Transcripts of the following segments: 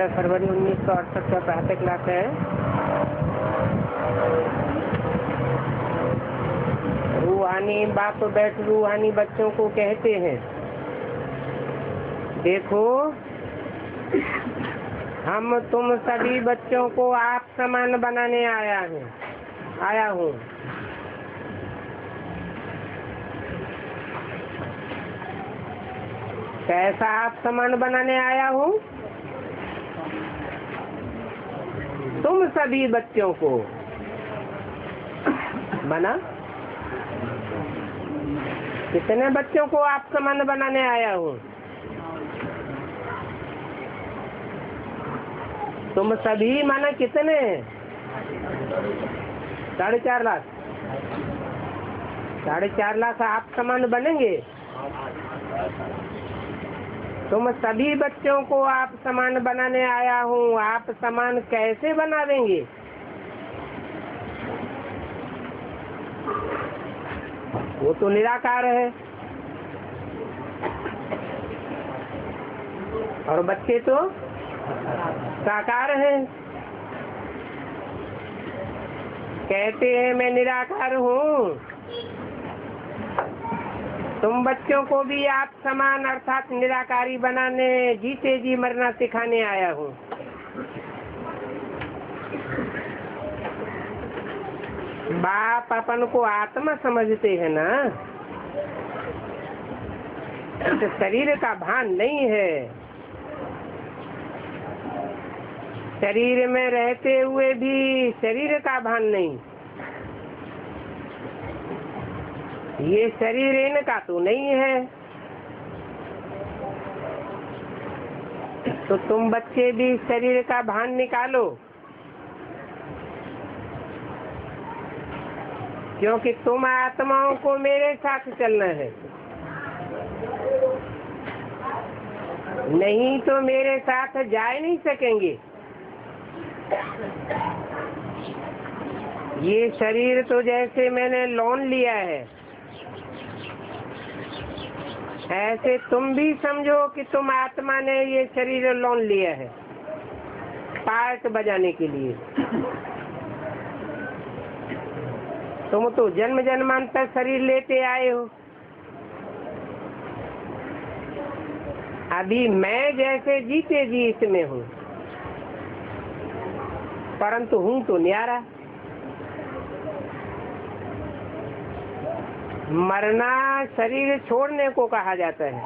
फरवरी 1968 का प्रातः क्लास है। रूहानी बाप बैठ रूहानी बच्चों को कहते हैं, देखो हम तुम सभी बच्चों को आप समान बनाने आया हूँ। कैसा आप समान बनाने आया हूँ? तुम सभी बच्चों को बना। कितने बच्चों को आप समान बनाने आया हूँ? तुम सभी माना कितने? 4.5 लाख। 4.5 लाख आप समान बनेंगे। तुम सभी बच्चों को आप समान बनाने आया हूँ। आप समान कैसे बना देंगे? वो तो निराकार है और बच्चे तो साकार हैं। कहते हैं मैं निराकार हूँ। तुम बच्चों को भी आप समान अर्थात निराकारी बनाने, जीते जी मरना सिखाने आया हूँ। बाप अपन को आत्मा समझते हैं ना, तो शरीर का भान नहीं है। शरीर में रहते हुए भी शरीर का भान नहीं। ये शरीर इनका तो नहीं है। तो तुम बच्चे भी शरीर का भान निकालो, क्योंकि तुम आत्माओं को मेरे साथ चलना है। नहीं तो मेरे साथ जा नहीं सकेंगे। ये शरीर तो जैसे मैंने लोन लिया है, ऐसे तुम भी समझो कि तुम आत्मा ने ये शरीर लोन लिया है पार्ट बजाने के लिए। तुम तो जन्म जन्मांतर शरीर लेते आए हो। अभी मैं जैसे जीते जी इसमें हूँ, परंतु हूँ तो न्यारा। मरना शरीर छोड़ने को कहा जाता है।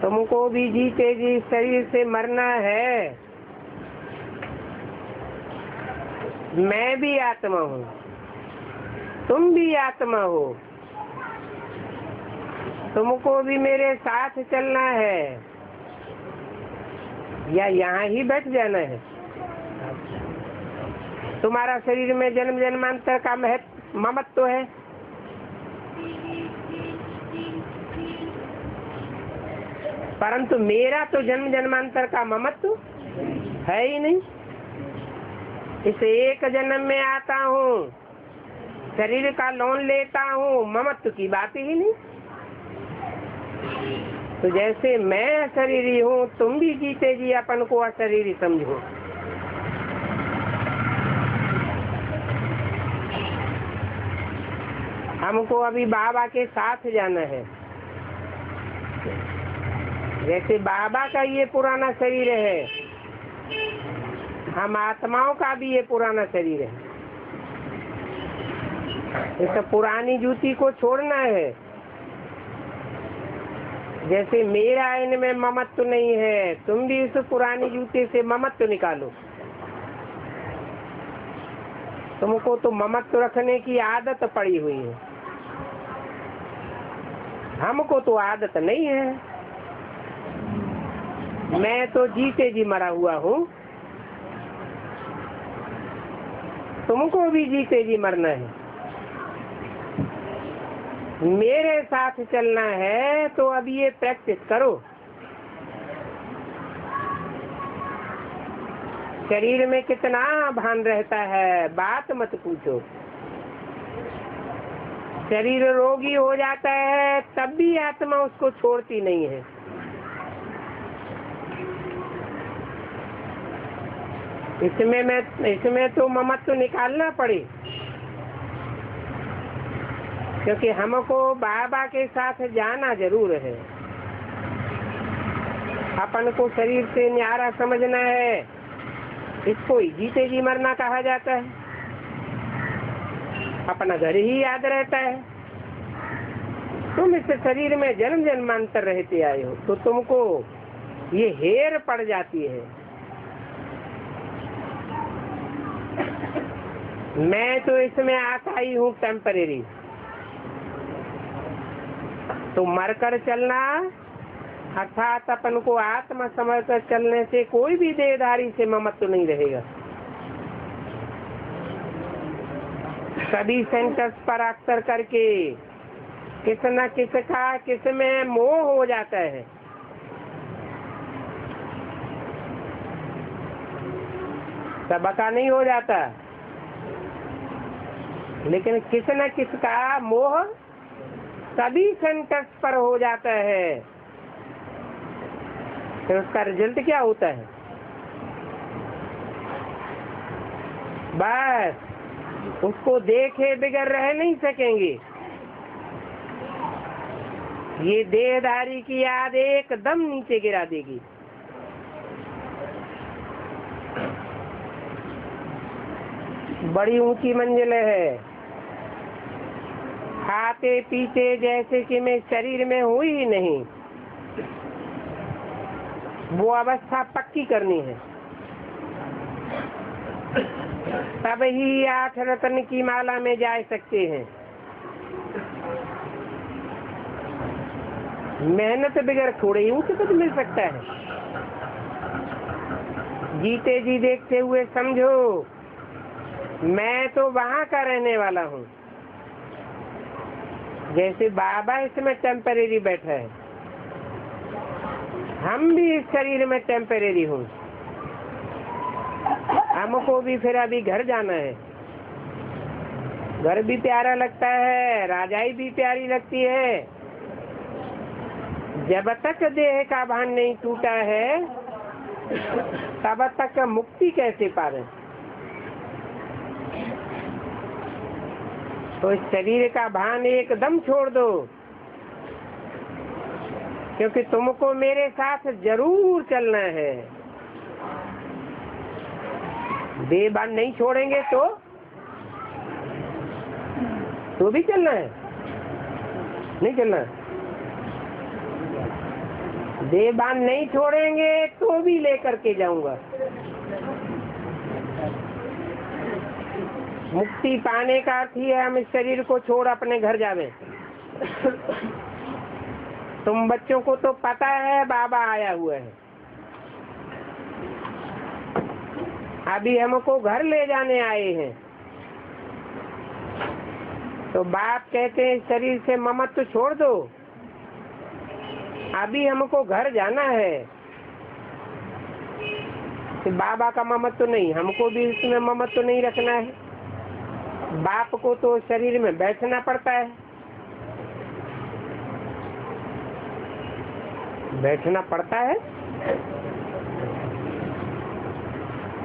तुमको भी जीते जी शरीर से मरना है। मैं भी आत्मा हूँ, तुम भी आत्मा हो। तुमको भी मेरे साथ चलना है या यहाँ ही बैठ जाना है। तुम्हारा शरीर में जन्म जन्मांतर का ममत्व है। परंतु मेरा तो जन्म जन्मांतर का ममत्व है ही नहीं। इस एक जन्म में आता हूँ, शरीर का लोन लेता हूँ, ममत्व की बात ही नहीं। तो जैसे मैं अशरीरी हूँ, तुम भी जीते जी अपन को अशरीरी समझो। हमको अभी बाबा के साथ जाना है। जैसे बाबा का ये पुराना शरीर है, हम आत्माओं का भी ये पुराना शरीर है। इस पुरानी जूती को छोड़ना है। जैसे मेरा इनमें ममत्व नहीं है, तुम भी इस पुरानी जूती से ममत्व निकालो। तुमको तो ममत्व रखने की आदत पड़ी हुई है। हमको तो आदत नहीं है, मैं तो जीते जी मरा हुआ हूँ। तुमको भी जीते जी मरना है, मेरे साथ चलना है तो अब ये प्रैक्टिस करो। शरीर में कितना भान रहता है बात मत पूछो। शरीर रोगी हो जाता है तब भी आत्मा उसको छोड़ती नहीं है। इसमें तो ममत्व निकालना पड़े, क्योंकि हमको बाबा के साथ जाना जरूर है। अपन को शरीर से न्यारा समझना है, इसको ही जीते जी मरना कहा जाता है। अपना घर ही याद रहता है। तुम इस शरीर में जन्म जन्मांतर रहते आए हो तो तुमको ये हेर पड़ जाती है। मैं तो इसमें आता ही हूँ टेम्परेरी, तो मरकर चलना अर्थात अपन को आत्मा समझ कर चलने से कोई भी देहधारी से ममत्व नहीं रहेगा। सभी सेंटर्स पर अक्सर करके किस न किस का किस में मोह हो जाता है। सबका नहीं हो जाता, लेकिन किस न किस का मोह सभी सेंटर्स पर हो जाता है। तो उसका रिजल्ट क्या होता है? बस उसको देखे बगैर रह नहीं सकेंगे। ये देहधारी की याद एकदम नीचे गिरा देगी। बड़ी ऊंची मंजिल है, खाते पीते जैसे कि मैं शरीर में हुई ही नहीं, वो अवस्था पक्की करनी है। तब ही 8 रत्न की माला में जा सकते हैं। मेहनत बगैर थोड़े ही ऊंचे पद मिल सकता है। जीते जी देखते हुए समझो, मैं तो वहां का रहने वाला हूँ। जैसे बाबा इसमें टेम्परेरी बैठा है, हम भी इस शरीर में टेम्परेरी हूँ। हमको भी फिर अभी घर जाना है। घर भी प्यारा लगता है, राजाई भी प्यारी लगती है। जब तक देह का भान नहीं टूटा है तब तक मुक्ति कैसे पावे? तो इस शरीर का भान एकदम छोड़ दो, क्योंकि तुमको मेरे साथ जरूर चलना है। देह भान नहीं छोड़ेंगे तो भी चलना है, नहीं चलना है। देह भान नहीं छोड़ेंगे तो भी लेकर के जाऊंगा। मुक्ति पाने का अर्थ ही है हम इस शरीर को छोड़ अपने घर जावे। तुम बच्चों को तो पता है बाबा आया हुआ है, अभी हमको घर ले जाने आए हैं। तो बाप कहते हैं शरीर से ममत्व छोड़ दो, अभी हमको घर जाना है। तो बाबा का ममत्व नहीं, हमको भी इसमें ममत्व नहीं रखना है। बाप को तो शरीर में बैठना पड़ता है, बैठना पड़ता है।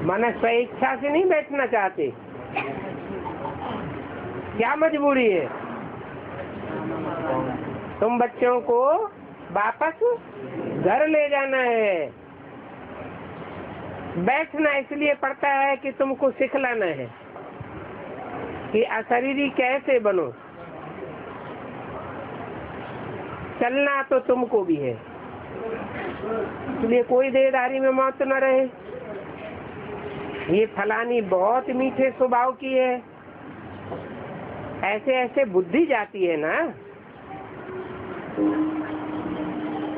माना स्वेच्छा से नहीं बैठना चाहते, क्या मजबूरी है? तुम बच्चों को वापस घर ले जाना है। बैठना इसलिए पड़ता है कि तुमको सिखलाना है कि अशरीरी कैसे बनो। चलना तो तुमको भी है, इसलिए कोई देहधारी में मौत न रहे। ये फलानी बहुत मीठे स्वभाव की है, ऐसे ऐसे बुद्धि जाती है ना।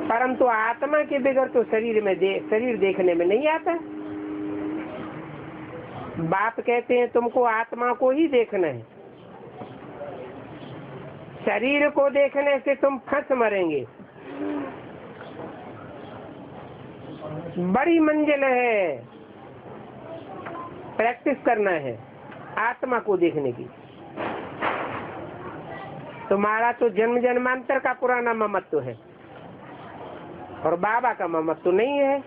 परंतु आत्मा के बगैर तो शरीर देखने में नहीं आता। बाप कहते हैं तुमको आत्मा को ही देखना है, शरीर को देखने से तुम फंस मरेंगे। बड़ी मंजिल है, प्रैक्टिस करना है आत्मा को देखने की। तुम्हारा तो जन्म जन्मांतर का पुराना ममत्व है और बाबा का ममत्व नहीं है,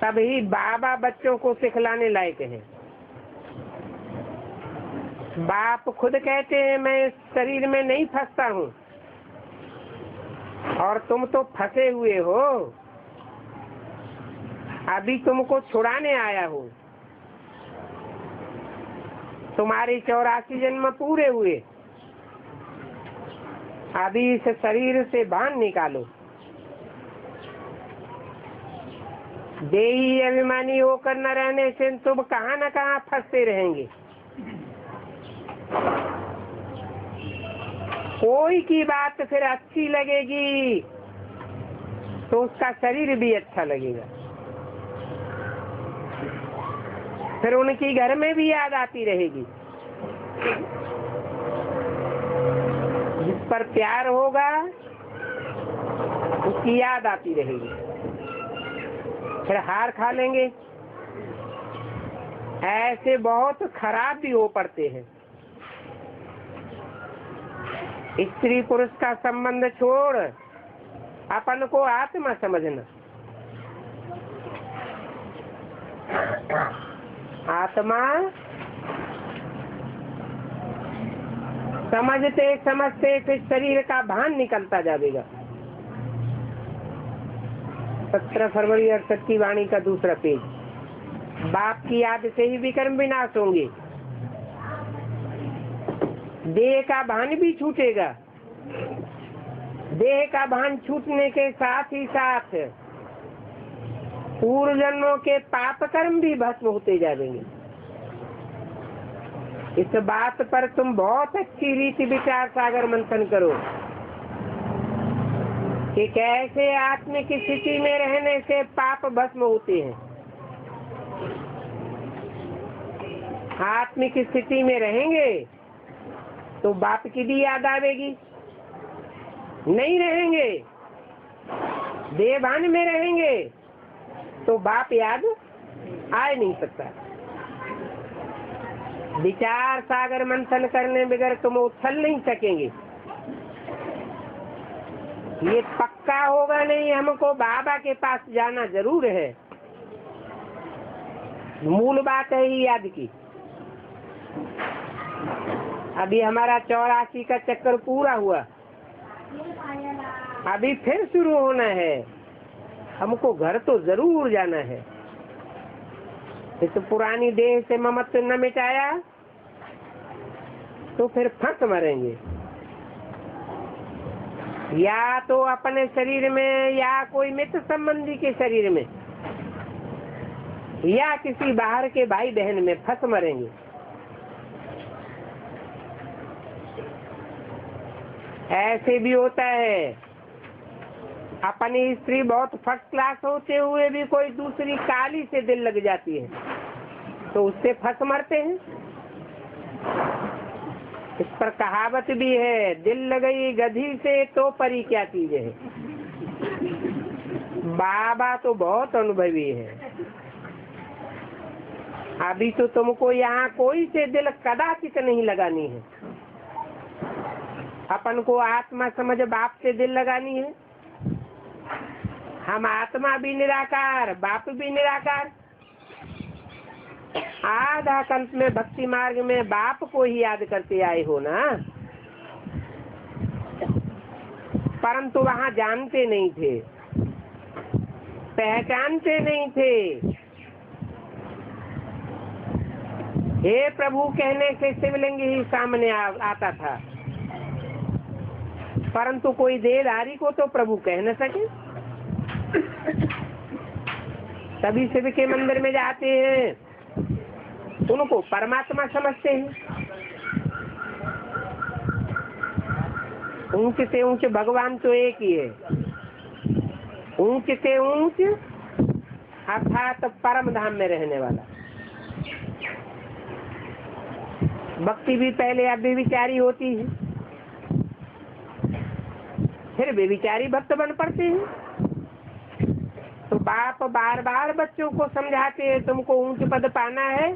तभी बाबा बच्चों को सिखलाने लायक है। बाप खुद कहते हैं मैं इस शरीर में नहीं फंसता हूँ, और तुम तो फंसे हुए हो, अभी तुमको छुड़ाने आया हूँ। तुम्हारे 84 जन्म पूरे हुए, अभी इस शरीर से बाहर निकालो। देही अभिमानी होकर न रहने से तुम कहाँ न कहाँ फंसते रहेंगे। कोई की बात फिर अच्छी लगेगी तो उसका शरीर भी अच्छा लगेगा, फिर उनकी घर में भी याद आती रहेगी। जिस पर प्यार होगा उसकी याद आती रहेगी, फिर हार खा लेंगे। ऐसे बहुत खराब भी हो पड़ते हैं। स्त्री पुरुष का संबंध छोड़ अपन को आत्मा समझना। आत्मा समझते समझते फिर शरीर का भान निकलता जाएगा। 17 फरवरी 68 की वाणी का दूसरा पेज। बाप की याद से ही विकर्म विनाश होंगे, देह का भान भी छूटेगा। देह का भान छूटने के साथ ही साथ पूर्व जन्मों के पाप कर्म भी भस्म होते जाएंगे। इस बात पर तुम बहुत अच्छी रीति विचार सागर मंथन करो कि कैसे आत्मिक स्थिति में रहने से पाप भस्म होते हैं। आत्मिक स्थिति में रहेंगे तो बाप की भी याद आवेगी, नहीं रहेंगे देवान में रहेंगे तो बाप याद आ नहीं सकता। विचार सागर मंथन करने बगैर तुम उछल नहीं सकेंगे। ये पक्का होगा नहीं, हमको बाबा के पास जाना जरूर है। मूल बात है ही याद की। अभी हमारा 84 का चक्कर पूरा हुआ, अभी फिर शुरू होना है। हमको घर तो जरूर जाना है। इस पुरानी देह से ममत्व न मिटाया तो फिर फंस मरेंगे। या तो अपने शरीर में, या कोई मित्र संबंधी के शरीर में, या किसी बाहर के भाई बहन में फंस मरेंगे। ऐसे भी होता है अपनी स्त्री बहुत फर्स्ट क्लास होते हुए भी कोई दूसरी काली से दिल लग जाती है तो उससे फंस मरते हैं। इस पर कहावत भी है, दिल लगई गधी से तो परी क्या चीज है। बाबा तो बहुत अनुभवी है। अभी तो तुमको यहाँ कोई से दिल कदाचित नहीं लगानी है। अपन को आत्मा समझ बाप से दिल लगानी है। हम आत्मा भी निराकार, बाप भी निराकार। आधा कल्प में भक्ति मार्ग में बाप को ही याद करते आए हो ना, परंतु वहाँ जानते नहीं थे, पहचानते नहीं थे। हे प्रभु कहने से शिवलिंग ही सामने आता था, परंतु कोई देहधारी को तो प्रभु कह न सके। सभी शिव के मंदिर में जाते हैं, उनको परमात्मा समझते हैं। ऊंच से ऊंच भगवान तो एक ही है, ऊंच से ऊंच अर्थात परम धाम में रहने वाला। भक्ति भी पहले अव्यभिचारी होती है, फिर व्यभिचारी भक्त बन पड़ते हैं। तो बाप बार बार बच्चों को समझाते हैं, तुमको ऊंच पद पाना है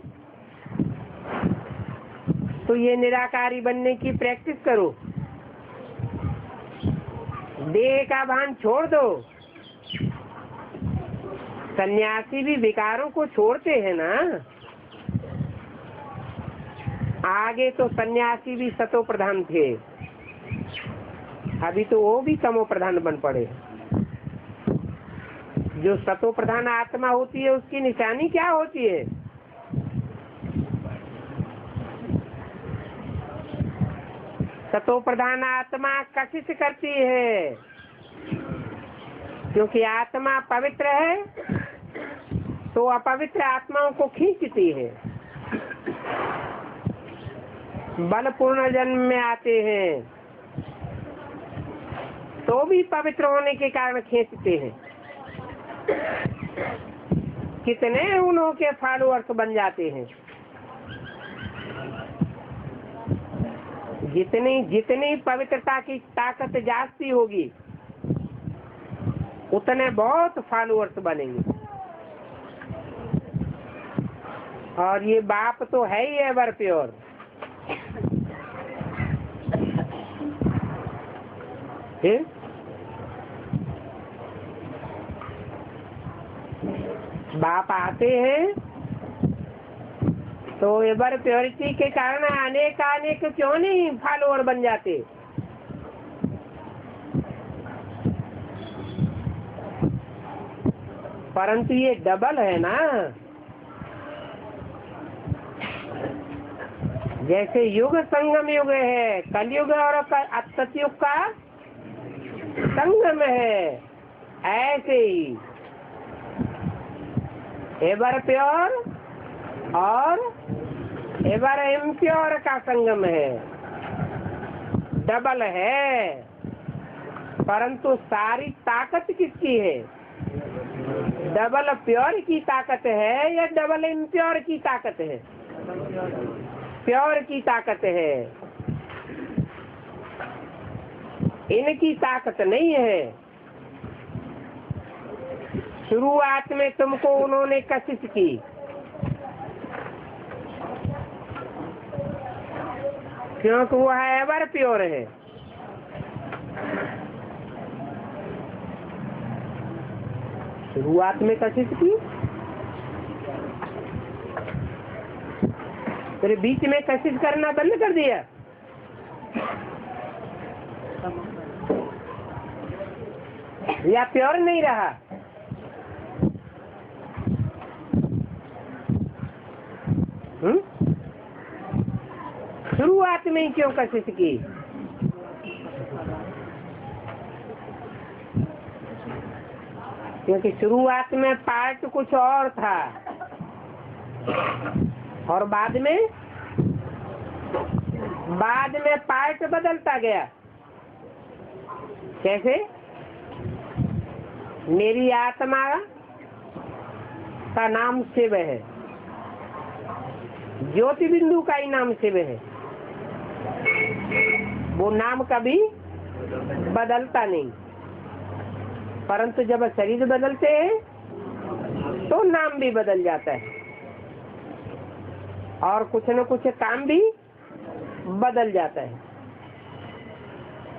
तो ये निराकारी बनने की प्रैक्टिस करो, देह का भान छोड़ दो। सन्यासी भी विकारों को छोड़ते हैं ना। आगे तो सन्यासी भी सतो प्रधान थे, अभी तो वो भी तमो प्रधान बन पड़े। जो सतो प्रधान आत्मा होती है उसकी निशानी क्या होती है? सतो प्रधान आत्मा कशिश करती है, क्योंकि आत्मा पवित्र है तो अपवित्र आत्माओं को खींचती है। बलपूर्ण जन्म में आते हैं तो भी पवित्र होने के कारण खींचते हैं। कितने उन्हों के फॉलोअर्स बन जाते हैं। जितनी जितनी पवित्रता की ताकत जास्ती होगी उतने बहुत फॉलोअर्स बनेंगे। और ये बाप तो है ही एवर प्योर। बाप आते हैं तो एवर प्योरिटी के कारण अनेक क्यों नहीं फॉलोअर बन जाते। परंतु ये डबल है ना। जैसे युग संगम युग है, कलयुग और सतयुग का संगम है, ऐसे ही एवर प्योर और एवर इम्प्योर का संगम है। डबल है, परंतु सारी ताकत किसकी है? डबल प्योर की ताकत है या डबल इम्प्योर की ताकत है? प्योर की ताकत है। इनकी ताकत नहीं है। शुरुआत में तुमको उन्होंने कशिश की, क्योंकि वो है एवर प्योर है। शुरुआत में कशिश की, फिर बीच में कशिश करना बंद कर दिया। या प्योर नहीं रहा। शुरुआत में ही क्यों कशिश की? क्योंकि शुरुआत में पार्ट कुछ और था और बाद में पार्ट बदलता गया। कैसे? मेरी आत्मा का नाम शिव है, ज्योति बिंदु का ही नाम शिव है। वो नाम कभी बदलता नहीं, परंतु जब शरीर बदलते हैं तो नाम भी बदल जाता है और कुछ न कुछ काम भी बदल जाता है।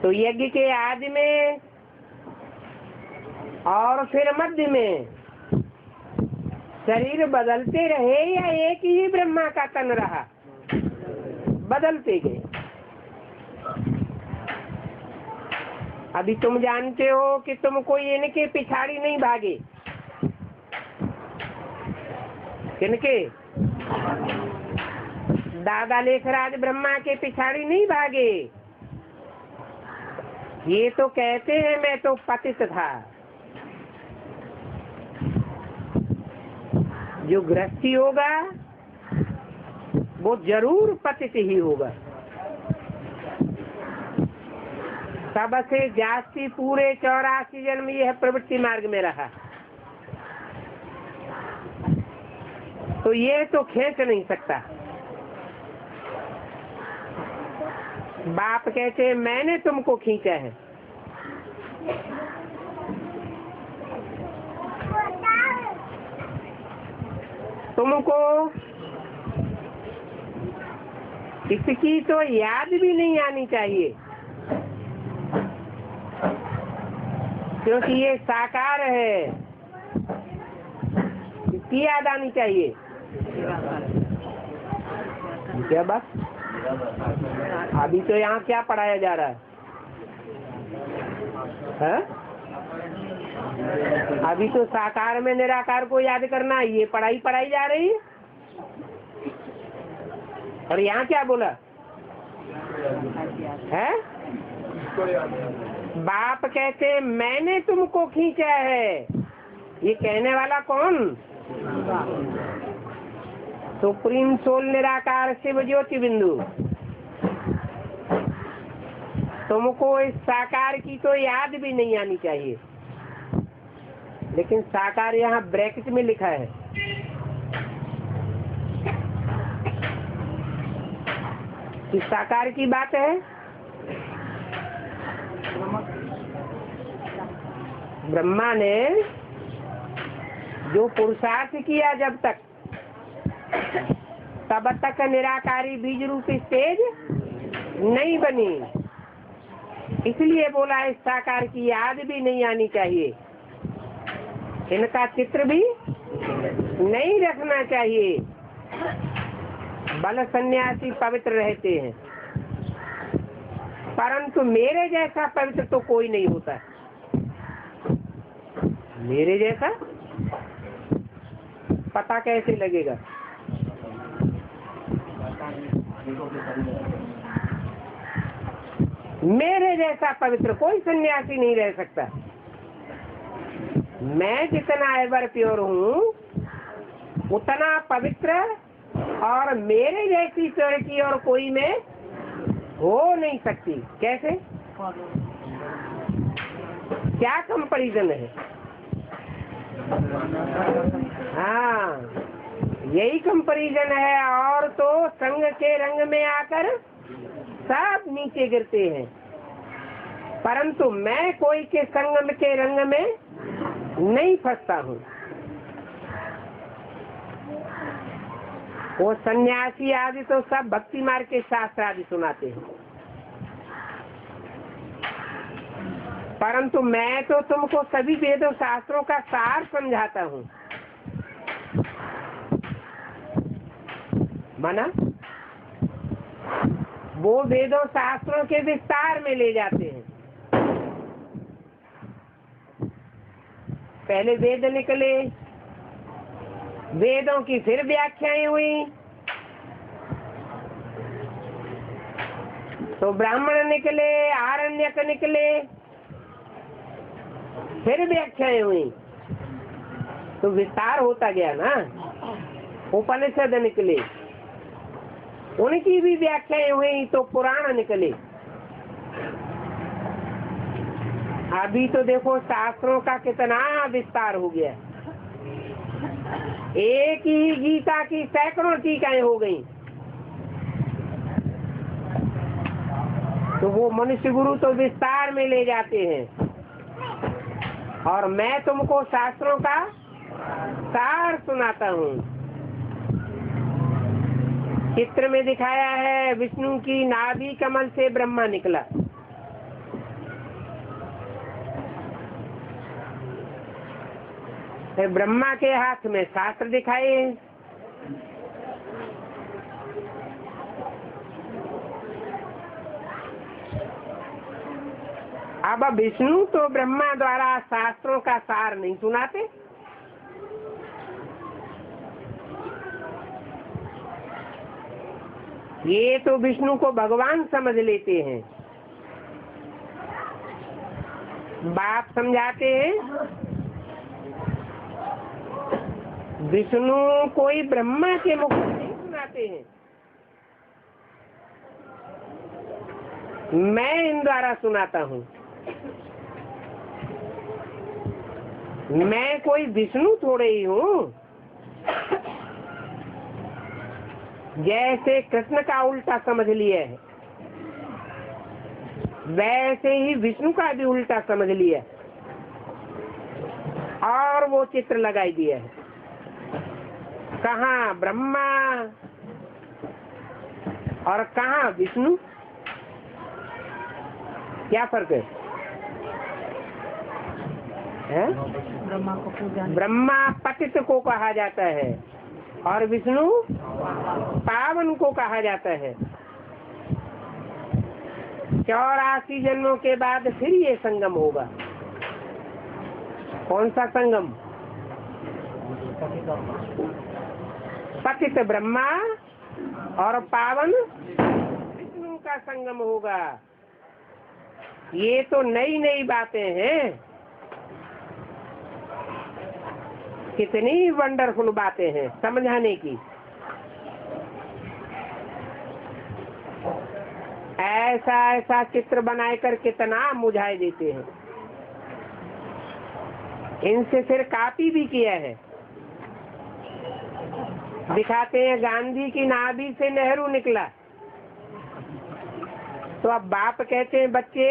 तो यज्ञ के आदि में और फिर मध्य में शरीर बदलते रहे या एक ही ब्रह्मा का तन रहा? बदलते गए। अभी तुम जानते हो कि तुम कोई इनके पिछाड़ी नहीं भागे। किनके? दादा लेखराज ब्रह्मा के पिछाड़ी नहीं भागे। ये तो कहते हैं मैं तो पतित था। जो गृहस्थी होगा वो जरूर पतित ही होगा। सबसे जास्ती पूरे 84 जन्म यह प्रवृत्ति मार्ग में रहा, तो ये तो खींच नहीं सकता। बाप कहते मैंने तुमको खींचा है, तुमको इसकी तो याद भी नहीं आनी चाहिए, क्योंकि ये साकार है। इसकी याद आनी चाहिए। क्या बात? अभी तो यहाँ क्या पढ़ाया जा रहा है? अभी तो साकार में निराकार को याद करना, ये पढ़ाई जा रही है। और यहाँ क्या बोला है? बाप कहते मैंने तुमको खींचा है। ये कहने वाला कौन? सुप्रीम सोल निराकार शिव ज्योति बिंदु। तुमको इस साकार की तो याद भी नहीं आनी चाहिए, लेकिन साकार यहाँ ब्रैकेट में लिखा है। इस साकार की बात है। ब्रह्मा ने जो पुरुषार्थ किया जब तक, तब तक निराकारी बीज रूप स्टेज नहीं बनी, इसलिए बोला इस साकार की याद भी नहीं आनी चाहिए, इनका चित्र भी नहीं रखना चाहिए। बल सन्यासी पवित्र रहते हैं, परंतु मेरे जैसा पवित्र तो कोई नहीं होता। मेरे जैसा पता कैसे लगेगा? मेरे जैसा पवित्र कोई सन्यासी नहीं रह सकता। मैं जितना एवर प्योर हूँ उतना पवित्र और मेरे जैसी प्योरिटी और कोई में हो नहीं सकती। कैसे? क्या कंपैरिजन है? हाँ, यही कंपैरिजन है। और तो संग के रंग में आकर सब नीचे गिरते हैं, परंतु मैं कोई के संग के रंग में नहीं फंसता हूँ। वो सन्यासी आदि तो सब भक्ति मार्ग के शास्त्र आदि सुनाते हैं, परंतु मैं तो तुमको सभी वेदों शास्त्रों का सार समझाता हूँ। माना वो वेदों शास्त्रों के विस्तार में ले जाते हैं। पहले वेद निकले, वेदों की फिर व्याख्याएं हुई, तो ब्राह्मण निकले, आरण्यक निकले, फिर व्याख्याएं हुई, तो विस्तार होता गया ना। उपनिषद निकले, उनकी भी व्याख्याएं हुई, तो पुराण निकले। अभी तो देखो शास्त्रों का कितना विस्तार हो गया। एक ही गीता की सैकड़ों टीकाएं हो गई। तो वो मनुष्य गुरु तो विस्तार में ले जाते हैं, और मैं तुमको शास्त्रों का सार सुनाता हूँ। चित्र में दिखाया है विष्णु की नाभि कमल से ब्रह्मा निकला। ब्रह्मा के हाथ में शास्त्र दिखाए। अब विष्णु तो ब्रह्मा द्वारा शास्त्रों का सार नहीं सुनाते। ये तो विष्णु को भगवान समझ लेते हैं। बाप समझाते हैं, विष्णु कोई ब्रह्मा के मुख से नहीं सुनाते हैं। मैं इन द्वारा सुनाता हूँ। मैं कोई विष्णु थोड़े ही हूँ। जैसे कृष्ण का उल्टा समझ लिया है, वैसे ही विष्णु का भी उल्टा समझ लिया और वो चित्र लगाई दिया है। कहाँ ब्रह्मा और कहाँ विष्णु, क्या फर्क है? ब्रह्मा पतित को कहा जाता है और विष्णु पावन को कहा जाता है। 84 जन्मों के बाद फिर ये संगम होगा। कौन सा संगम? पतित ब्रह्मा और पावन विष्णु का संगम होगा। ये तो नई नई बातें हैं, कितनी वंडरफुल बातें हैं समझाने की। ऐसा ऐसा चित्र बनाए कर कितना मुझाए देते हैं। इनसे फिर कॉपी भी किया है। दिखाते हैं गांधी की नाभि से नेहरू निकला, तो अब बाप कहते हैं बच्चे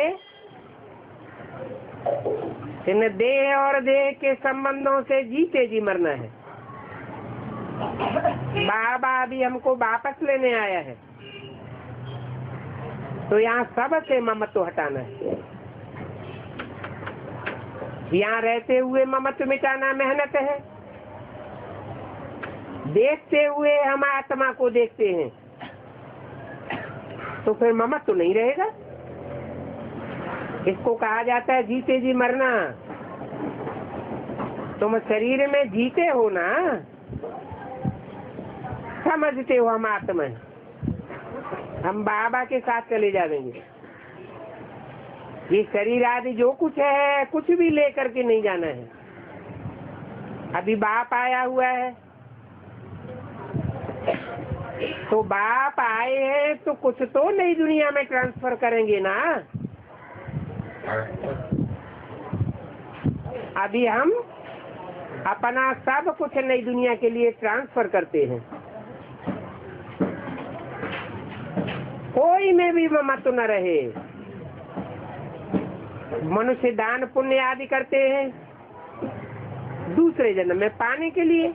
इन देह और देह के संबंधों से जीते जी मरना है। बाबा अभी हमको वापस लेने आया है, तो यहाँ सब से ममत्व हटाना है। यहाँ रहते हुए ममत्व मिटाना मेहनत है। देखते हुए हम आत्मा को देखते हैं, तो फिर ममत्व नहीं रहेगा। इसको कहा जाता है जीते जी मरना। तुम शरीर में जीते हो ना, समझते हो हम आत्मा है, हम बाबा के साथ चले जाएंगे। ये शरीर आदि जो कुछ है कुछ भी लेकर के नहीं जाना है। अभी बाप आया हुआ है, तो बाप आए हैं तो कुछ तो नई दुनिया में ट्रांसफर करेंगे ना। अभी हम अपना सब कुछ नई दुनिया के लिए ट्रांसफर करते हैं। कोई में भी ममत्व न रहे। मनुष्य दान पुण्य आदि करते हैं दूसरे जन्म में पाने के लिए।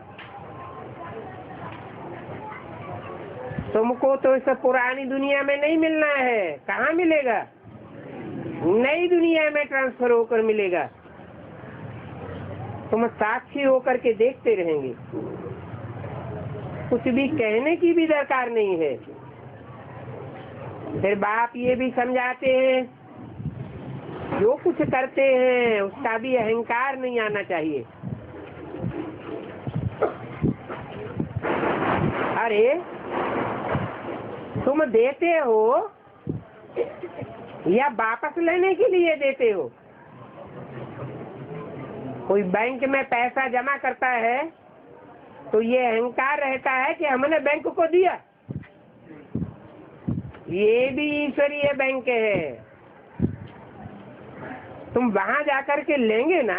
तुमको तो इस पुरानी दुनिया में नहीं मिलना है। कहाँ मिलेगा? नई दुनिया में ट्रांसफर होकर मिलेगा। तुम साक्षी होकर के देखते रहेंगे। कुछ भी कहने की भी दरकार नहीं है। फिर बाप ये भी समझाते हैं जो कुछ करते हैं उसका भी अहंकार नहीं आना चाहिए। अरे तुम देते हो या वापस लेने के लिए देते हो? कोई बैंक में पैसा जमा करता है तो ये अहंकार रहता है कि हमने बैंक को दिया। ये भी ईश्वरीय बैंक है। तुम वहां जाकर के लेंगे ना।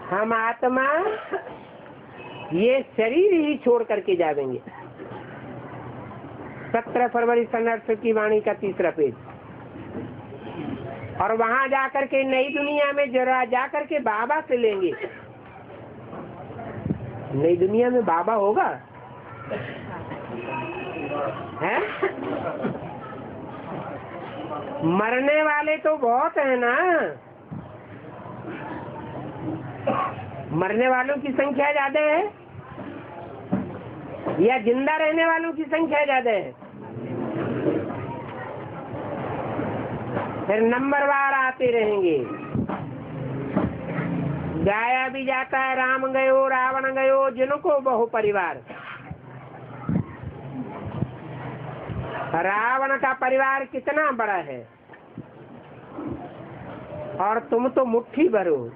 हम आत्मा ये शरीर ही छोड़ करके जाएंगे। 17 फरवरी सन 68 की वाणी का 3रा पेज। और वहां जाकर के नई दुनिया में जरा जाकर के बाबा से लेंगे। नई दुनिया में बाबा होगा है? मरने वाले तो बहुत है ना। मरने वालों की संख्या ज्यादा है या जिंदा रहने वालों की संख्या ज्यादा है? फिर नंबरवार आते रहेंगे। गाया भी जाता है राम गयो रावण गयो जिनको बहु परिवार। रावण का परिवार कितना बड़ा है और तुम तो मुट्ठी भर हो।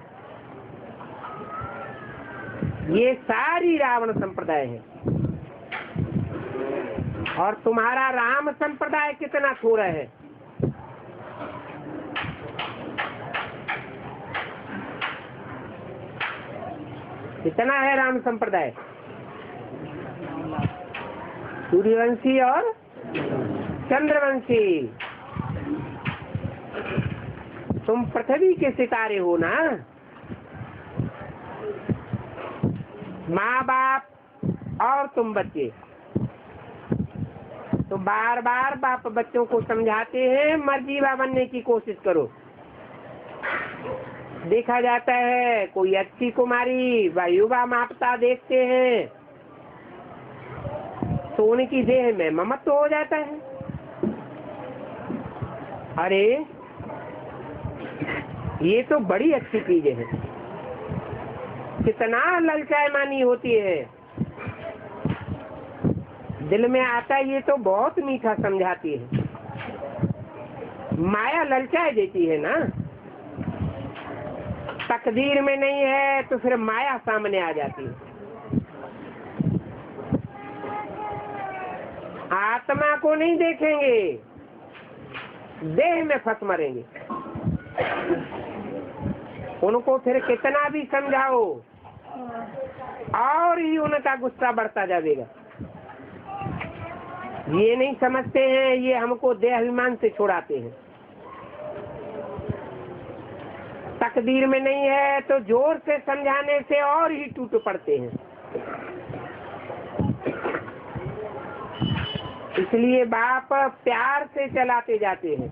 ये सारी रावण संप्रदाय है। और तुम्हारा राम संप्रदाय कितना थोड़ा है। कितना है राम संप्रदाय? सूर्यवंशी और चंद्रवंशी। तुम पृथ्वी के सितारे हो ना। माँ बाप और तुम बच्चे, तो बार बार बाप बच्चों को समझाते हैं मर्जीवा बनने की कोशिश करो। देखा जाता है कोई अच्छी कुमारी व युवा मापता देखते हैं तो उनकी देह में ममत्व हो जाता है। अरे ये तो बड़ी अच्छी चीज है। कितना ललचायमानी होती है, दिल में आता है ये तो बहुत मीठा समझाती है। माया ललचाए देती है ना। तकदीर में नहीं है तो फिर माया सामने आ जाती है। आत्मा को नहीं देखेंगे, देह में फंस मरेंगे। उनको फिर कितना भी समझाओ और ही उनका गुस्सा बढ़ता जाएगा। ये नहीं समझते हैं ये हमको देहाभिमान से छुड़ाते हैं। तकदीर में नहीं है तो जोर से समझाने से और ही टूट पड़ते हैं। इसलिए बाप प्यार से चलाते जाते हैं।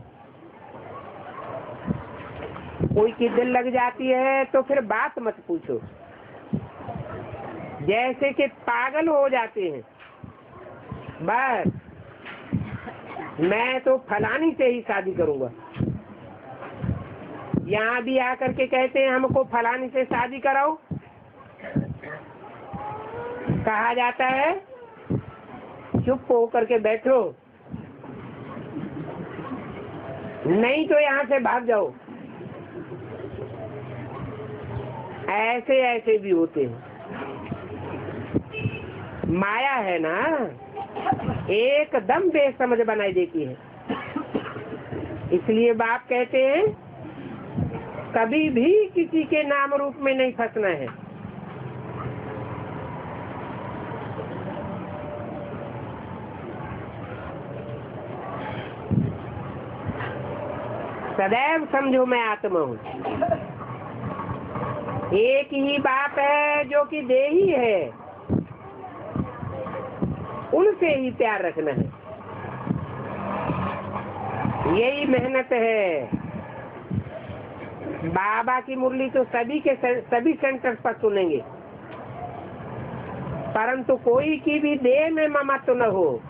कोई की दिल लग जाती है तो फिर बात मत पूछो। जैसे कि पागल हो जाते हैं, बस मैं तो फलानी से ही शादी करूंगा। यहाँ भी आकर के कहते हैं हमको फलानी से शादी कराओ। कहा जाता है चुप होकर के बैठो, नहीं तो यहाँ से भाग जाओ। ऐसे ऐसे भी होते हैं। माया है ना, एकदम बेसमझ बनाई देती है। इसलिए बाप कहते हैं कभी भी किसी के नाम रूप में नहीं फंसना है। सदैव समझो मैं आत्मा हूँ। एक ही बाप है जो कि देही है, उनसे ही प्यार रखना है। यही मेहनत है। बाबा की मुरली तो सभी सेंटर पर सुनेंगे, परंतु कोई की भी देह में ममत्व न हो।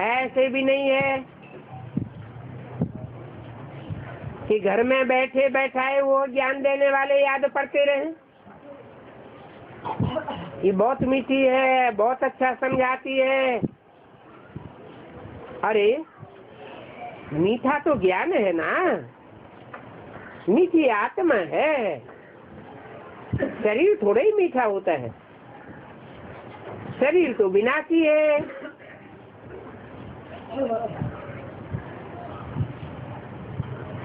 ऐसे भी नहीं है कि घर में बैठे बैठाए वो ज्ञान देने वाले याद पड़ते रहे। ये बहुत मीठी है, बहुत अच्छा समझाती है। अरे मीठा तो ज्ञान है ना, मीठी आत्मा है। शरीर थोड़ा ही मीठा होता है, शरीर तो विनाशी है।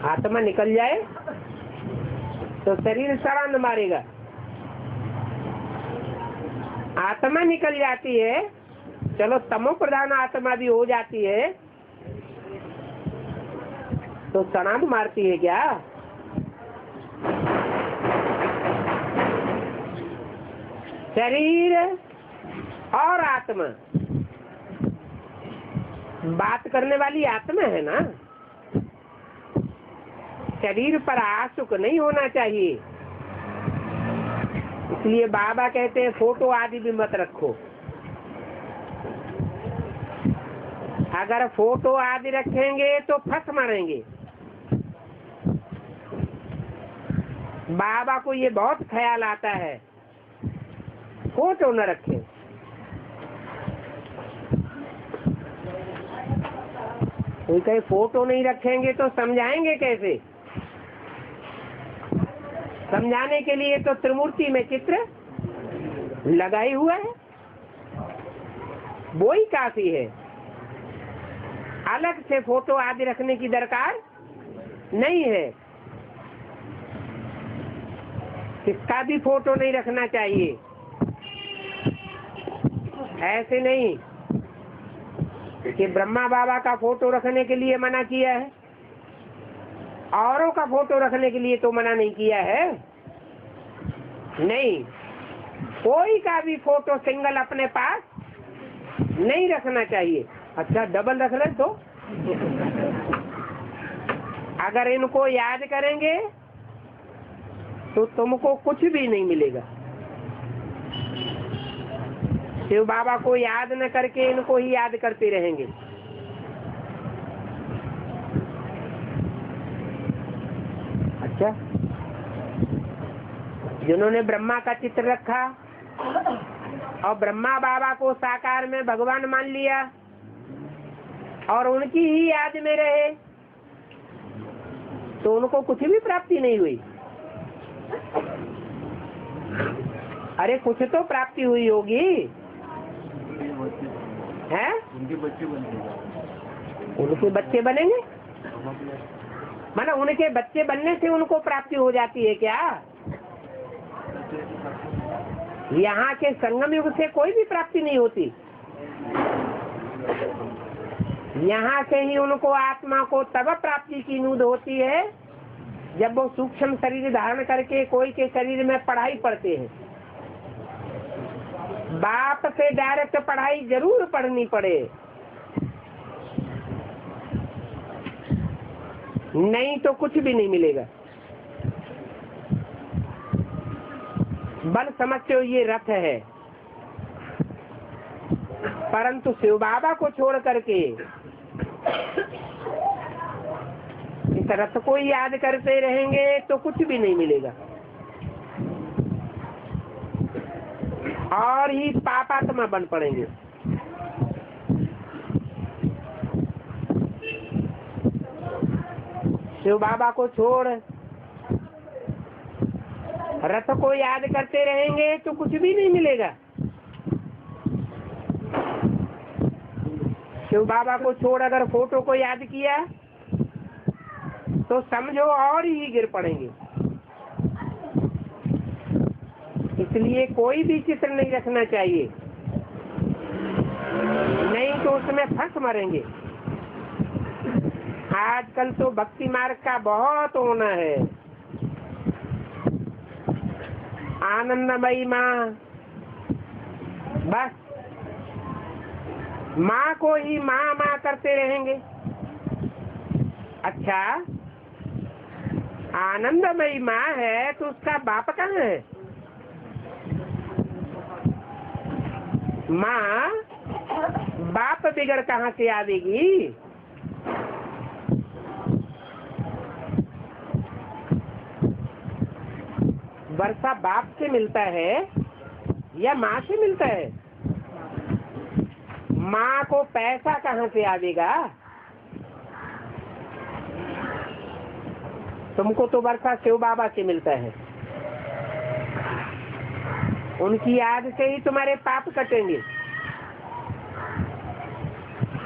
आत्मा निकल जाए तो शरीर सड़ान मारेगा। आत्मा निकल जाती है, चलो तमो प्रधान आत्मा भी हो जाती है तो सड़ान मारती है क्या? शरीर और आत्मा, बात करने वाली आत्मा है ना। शरीर पर आसुक नहीं होना चाहिए। इसलिए बाबा कहते हैं फोटो आदि भी मत रखो। अगर फोटो आदि रखेंगे तो फंस मरेंगे। बाबा को ये बहुत ख्याल आता है फोटो न रखें। कोई कहे फोटो नहीं रखेंगे तो समझाएंगे कैसे? समझाने के लिए तो त्रिमूर्ति में चित्र लगा ही हुआ है। वो ही काफी है। अलग से फोटो आदि रखने की दरकार नहीं है। किसका भी फोटो नहीं रखना चाहिए। ऐसे नहीं कि ब्रह्मा बाबा का फोटो रखने के लिए मना किया है, औरों का फोटो रखने के लिए तो मना नहीं किया है। नहीं, कोई का भी फोटो सिंगल अपने पास नहीं रखना चाहिए। अच्छा, डबल रख ले तो अगर इनको याद करेंगे तो तुमको कुछ भी नहीं मिलेगा। शिव बाबा को याद न करके इनको ही याद करते रहेंगे। अच्छा, जिन्होंने ब्रह्मा का चित्र रखा और ब्रह्मा बाबा को साकार में भगवान मान लिया और उनकी ही याद में रहे, तो उनको कुछ भी प्राप्ति नहीं हुई। अरे कुछ तो प्राप्ति हुई होगी, हैं? उनके बच्चे बनेंगे, मतलब उनके बच्चे बनने से उनको प्राप्ति हो जाती है क्या? यहाँ के संगम युग से कोई भी प्राप्ति नहीं होती। यहाँ से ही उनको आत्मा को तब प्राप्ति की नूद होती है जब वो सूक्ष्म शरीर धारण करके कोई के शरीर में पढ़ाई पढ़ते हैं। बाप से डायरेक्ट पढ़ाई जरूर पढ़नी पड़े, नहीं तो कुछ भी नहीं मिलेगा। बल समझते हो ये रथ है, परंतु शिव बाबा को छोड़ करके इस रथ को याद करते रहेंगे तो कुछ भी नहीं मिलेगा और ही पापात्मा बन पड़ेंगे। शिव बाबा को छोड़ रथ को याद करते रहेंगे तो कुछ भी नहीं मिलेगा। शिव बाबा को छोड़ अगर फोटो को याद किया तो समझो और ही गिर पड़ेंगे। इसलिए कोई भी चित्र नहीं रखना चाहिए, नहीं तो उसमें फंस मरेंगे। आजकल तो भक्ति मार्ग का बहुत होना है। आनंदमयी माँ, बस माँ को ही माँ माँ करते रहेंगे। अच्छा, आनंदमयी माँ है तो उसका बाप कहाँ है? माँ बाप बिगड़ कहाँ से आवेगी? वर्षा बाप से मिलता है या माँ से मिलता है? माँ को पैसा कहाँ से आवेगा? तुमको तो वर्षा शिव बाबा से मिलता है। उनकी याद से ही तुम्हारे पाप कटेंगे।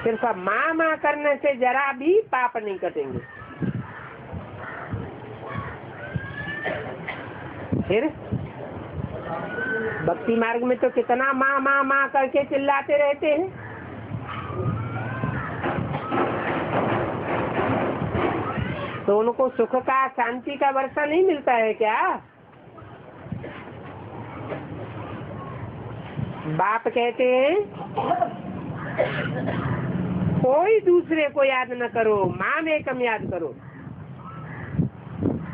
सिर्फ माँ माँ करने से जरा भी पाप नहीं कटेंगे। फिर भक्ति मार्ग में तो कितना माँ माँ माँ करके चिल्लाते रहते हैं। तो उनको सुख का, शांति का वर्षा नहीं मिलता है क्या? बाप कहते हैं कोई दूसरे को याद न करो, माँ में कम याद करो।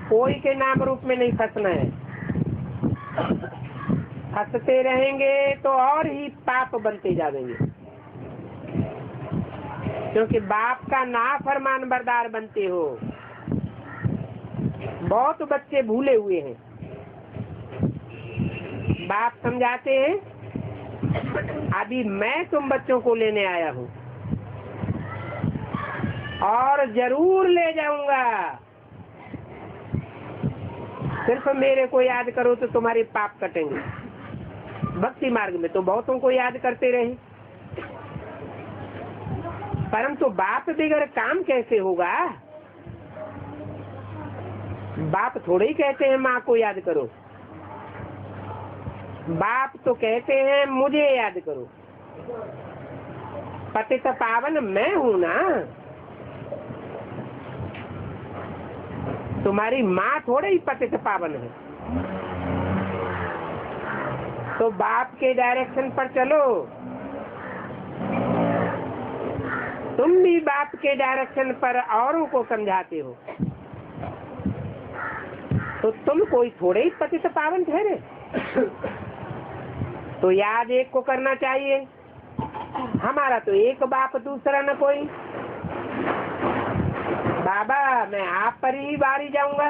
कोई के नाम रूप में नहीं फंसना है। फंसते रहेंगे तो और ही पाप बनते जाएंगे, क्योंकि बाप का नाफरमान बरदार बनते हो। बहुत बच्चे भूले हुए हैं। बाप समझाते हैं अभी मैं तुम बच्चों को लेने आया हूँ और जरूर ले जाऊंगा। सिर्फ मेरे को याद करो तो तुम्हारे पाप कटेंगे। भक्ति मार्ग में तो बहुतों को याद करते रहे। परंतु बाप बगैर काम कैसे होगा? बाप थोड़े ही कहते हैं माँ को याद करो, बाप तो कहते हैं मुझे याद करो। पतित पावन मैं हूं ना, तुम्हारी माँ थोड़े ही पतित पावन है। तो बाप के डायरेक्शन पर चलो, तुम भी बाप के डायरेक्शन पर औरों को समझाते हो, तो तुम कोई थोड़े ही पतित पावन ठहरे। तो याद एक को करना चाहिए। हमारा तो एक बाप, दूसरा न कोई। बाबा मैं आप पर ही बारी जाऊंगा,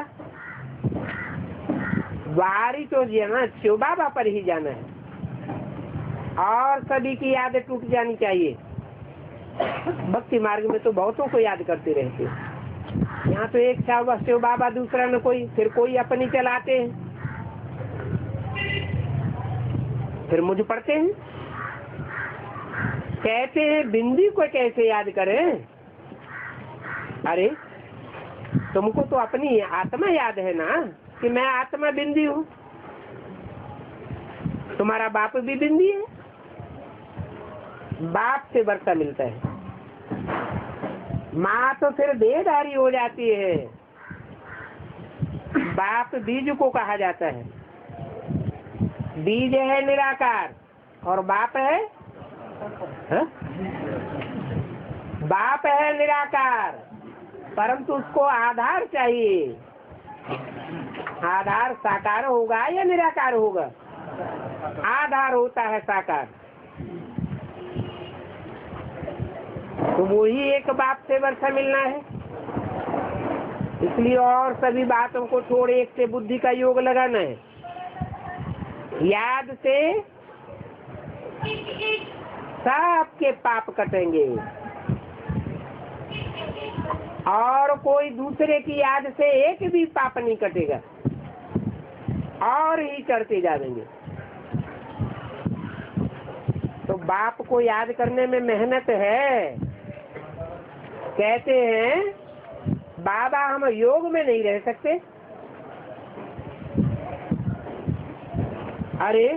बारी तो जाना शिव बाबा पर ही जाना है, और सभी की याद टूट जानी चाहिए। भक्ति मार्ग में तो बहुतों को याद करते रहते, यहाँ तो एक शिव बाबा, दूसरा न कोई, फिर कोई अपनी चलाते हैं, फिर मुझ पढ़ते हैं। कहते हैं बिंदी को कैसे याद करें? अरे तुमको तो अपनी आत्मा याद है ना कि मैं आत्मा बिंदी हूँ। तुम्हारा बाप भी बिंदी है, बाप से वर्षा मिलता है। माँ तो फिर देहधारी हो जाती है, बाप बीज को कहा जाता है। बीज है निराकार और बाप है, हा? बाप है निराकार, परंतु उसको आधार चाहिए। आधार साकार होगा या निराकार होगा? आधार होता है साकार। तो वही एक बाप से वर्षा मिलना है। इसलिए और सभी बातों को छोड़ एक से बुद्धि का योग लगाना है। याद से सबके पाप कटेंगे, और कोई दूसरे की याद से एक भी पाप नहीं कटेगा, और ही करते जाएंगे। तो बाप को याद करने में मेहनत है। कहते हैं बाबा हम योग में नहीं रह सकते। अरे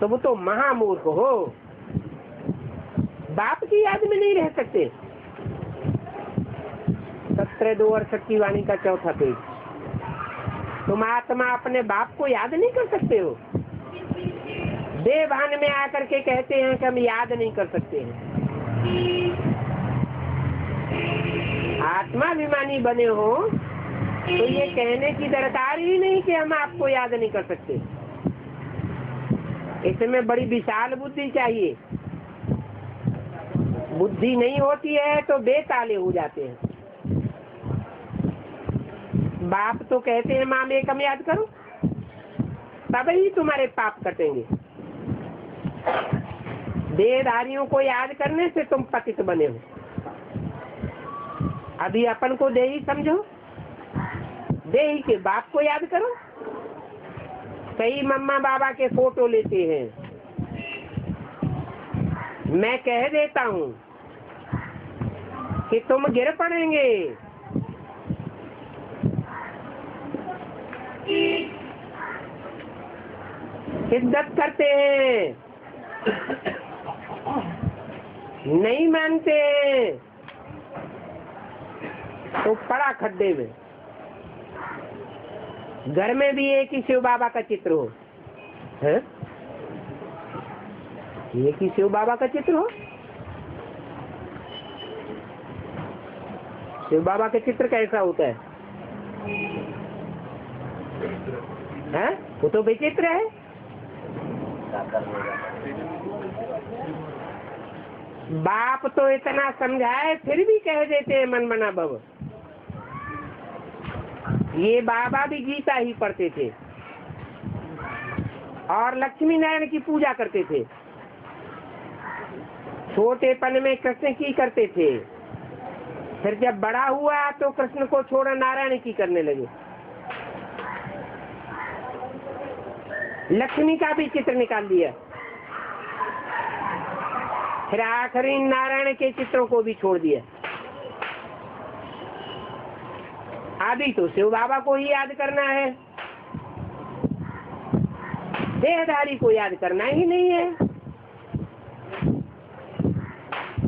तुम तो महामूर्ख हो, बाप की याद में नहीं रह सकते। 17:2 की वाणी का 4था पेज। तुम आत्मा अपने बाप को याद नहीं कर सकते हो। देवभान में आकर के कहते हैं कि हम याद नहीं कर सकते हैं। आत्माभिमानी बने हो तो ये कहने की दरकार ही नहीं कि हम आपको याद नहीं कर सकते। इसमें बड़ी विशाल बुद्धि चाहिए। बुद्धि नहीं होती है तो बेताले हो जाते हैं। बाप तो कहते हैं माँ में कम याद करो, तब ही तुम्हारे पाप कटेंगे। देहधारियों को याद करने से तुम पतित बने हो। अभी अपन को देही समझो, देही के बाप को याद करो। कई मम्मा बाबा के फोटो लेते हैं। मैं कह देता हूँ कि तुम गिर पड़ेंगे। शिद्दत करते हैं, नहीं मानते तो पड़ा खड्डे में। घर में भी एक ही शिव बाबा का चित्र हो, है? एक ही शिव बाबा का चित्र हो। शिव बाबा का चित्र कैसा होता है? हैं? वो तो विचित्र है। बाप तो इतना समझाए फिर भी कह देते हैं मन मना भव। ये बाबा भी गीता ही पढ़ते थे और लक्ष्मी नारायण की पूजा करते थे। छोटेपन में कृष्ण की करते थे, फिर जब बड़ा हुआ तो कृष्ण को छोड़ नारायण की करने लगे। लक्ष्मी का भी चित्र निकाल दिया। फिर आखिरी नारायण के चित्रों को भी छोड़ दिया। अभी तो शिव बाबा को ही याद करना है, देहधारी को याद करना ही नहीं है।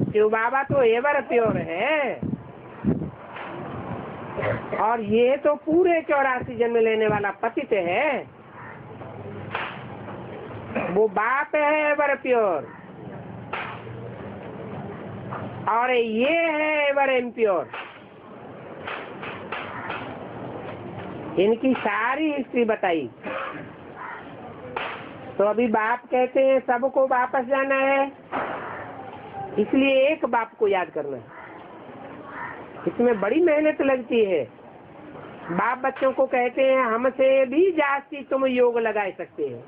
शिव बाबा तो एवर प्योर है, और ये तो पूरे 84 जन्म लेने वाला पतित है। वो बाप है एवर प्योर, और ये है एवर इम्प्योर। इनकी सारी हिस्ट्री बताई। तो अभी बाप कहते हैं सबको वापस जाना है, इसलिए एक बाप को याद करना है। इसमें बड़ी मेहनत लगती है। बाप बच्चों को कहते हैं हमसे भी जास्ती तुम योग लगा सकते हो।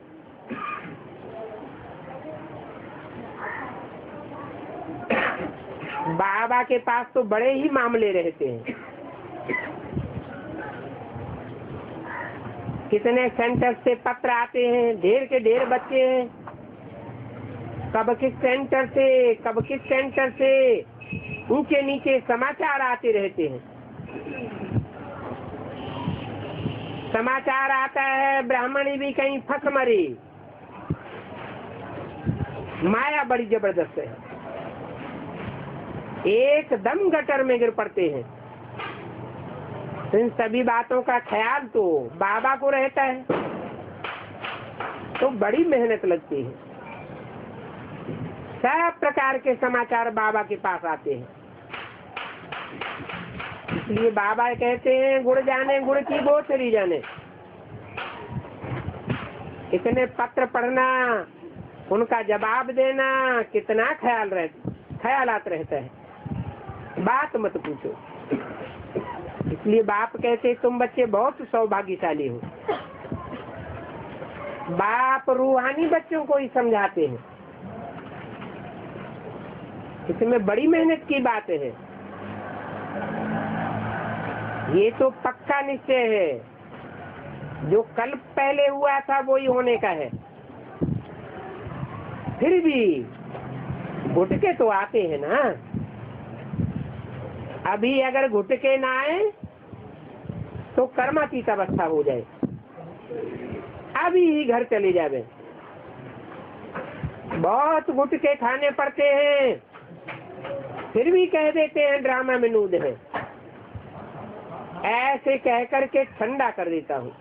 बाबा के पास तो बड़े ही मामले रहते हैं। कितने सेंटर से पत्र आते हैं, ढेर के ढेर बच्चे हैं। कब किस सेंटर से, कब किस सेंटर से ऊंचे नीचे समाचार आते रहते हैं। समाचार आता है ब्राह्मणी भी कहीं फंस मरी। माया बड़ी जबरदस्त है, एकदम गटर में गिर पड़ते हैं। इन सभी बातों का ख्याल तो बाबा को रहता है, तो बड़ी मेहनत लगती है। सब प्रकार के समाचार बाबा के पास आते हैं। इसलिए बाबा कहते हैं गुड़ जाने गुड़ की बोतरी जाने। इतने पत्र पढ़ना, उनका जवाब देना, कितना ख्यालात रहता है, बात मत पूछो। इसलिए बाप कहते तुम बच्चे बहुत सौभाग्यशाली हो। बाप रूहानी बच्चों को ही समझाते हैं। इसमें बड़ी मेहनत की बात है। ये तो पक्का निश्चय है, जो कल पहले हुआ था वही होने का है। फिर भी घुटके तो आते हैं ना। अभी अगर घुटके ना आए तो कर्मातीत अवस्था हो जाए, अभी ही घर चले जावे। बहुत घुटके खाने पड़ते हैं, फिर भी कह देते हैं ड्रामा में नूद है। ऐसे कह करके ठंडा कर देता हूँ।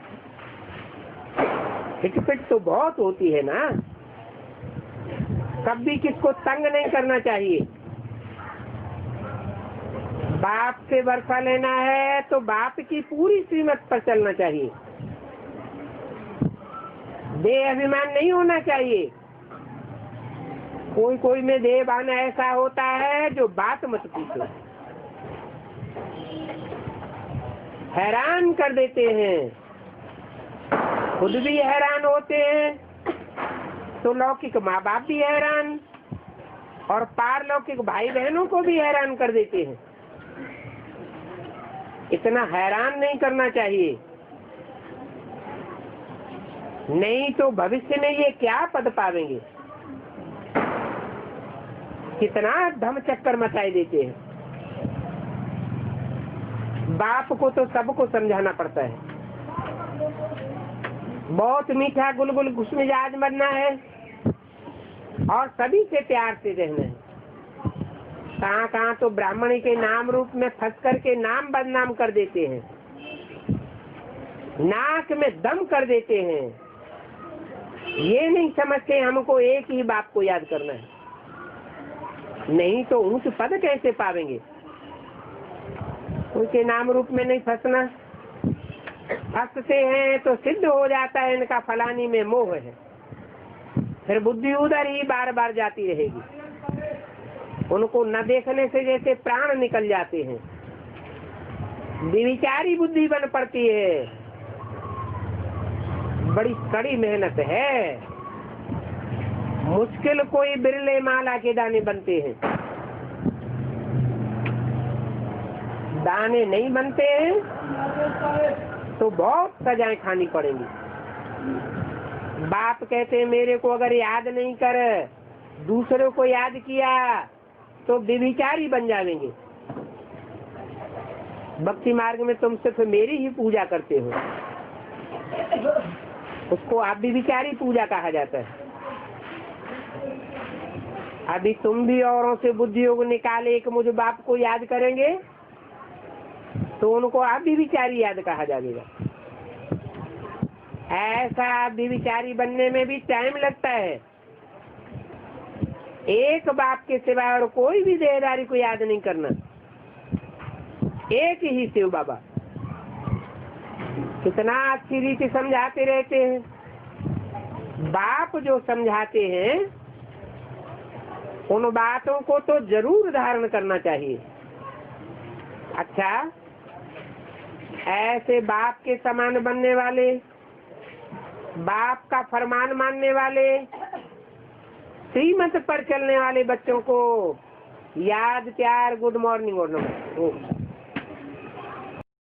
हिटपिट तो बहुत होती है ना। कभी किसको तंग नहीं करना चाहिए। बाप से वर्षा लेना है तो बाप की पूरी श्रीमत पर चलना चाहिए। देह अभिमान नहीं होना चाहिए। कोई कोई में देह भान ऐसा होता है जो बात मत पूछो, हैरान कर देते हैं। खुद भी हैरान होते हैं तो लौकिक माँ बाप भी हैरान, और पारलौकिक भाई बहनों को भी हैरान कर देते हैं। इतना हैरान नहीं करना चाहिए, नहीं तो भविष्य में ये क्या पद पावेंगे। कितना धम चक्कर मचाए देते हैं। बाप को तो सबको समझाना पड़ता है। बहुत मीठा गुलगुल खुशमिजाज बनना है और सभी से प्यार से रहना है। कहाँ कहाँ तो ब्राह्मणी के नाम रूप में फंस करके नाम बदनाम कर देते हैं, नाक में दम कर देते हैं। ये नहीं समझते हमको एक ही बाप को याद करना है, नहीं तो ऊंच पद कैसे पावेंगे। उनके नाम रूप में नहीं फंसना। फंसते हैं तो सिद्ध हो जाता है इनका फलानी में मोह है, फिर बुद्धि उधर ही बार बार जाती रहेगी। उनको न देखने से जैसे प्राण निकल जाते हैं, विचारी बुद्धि बन पड़ती है। बड़ी कड़ी मेहनत है, मुश्किल कोई बिरले माला के दाने बनते हैं। दाने नहीं बनते हैं तो बहुत सजाएं खानी पड़ेंगी। बाप कहते हैं मेरे को अगर याद नहीं कर दूसरों को याद किया तो व्यभिचारी बन जाएंगे। भक्ति मार्ग में तुम सिर्फ मेरी ही पूजा करते हो, उसको आप व्यभिचारी पूजा कहा जाता है। अभी तुम भी औरों से बुद्धि योग निकाले कि मुझे बाप को याद करेंगे तो उनको आप व्यभिचारी याद कहा जाएगा। ऐसा व्यभिचारी बनने में भी टाइम लगता है। एक बाप के सिवा और कोई भी देहदारी को याद नहीं करना, एक ही शिव बाबा। कितना अच्छी रीति समझाते रहते हैं। बाप जो समझाते हैं उन बातों को तो जरूर धारण करना चाहिए। अच्छा, ऐसे बाप के समान बनने वाले, बाप का फरमान मानने वाले, श्रीमत पर चलने वाले बच्चों को याद, प्यार, गुड मॉर्निंग और नमस्ते।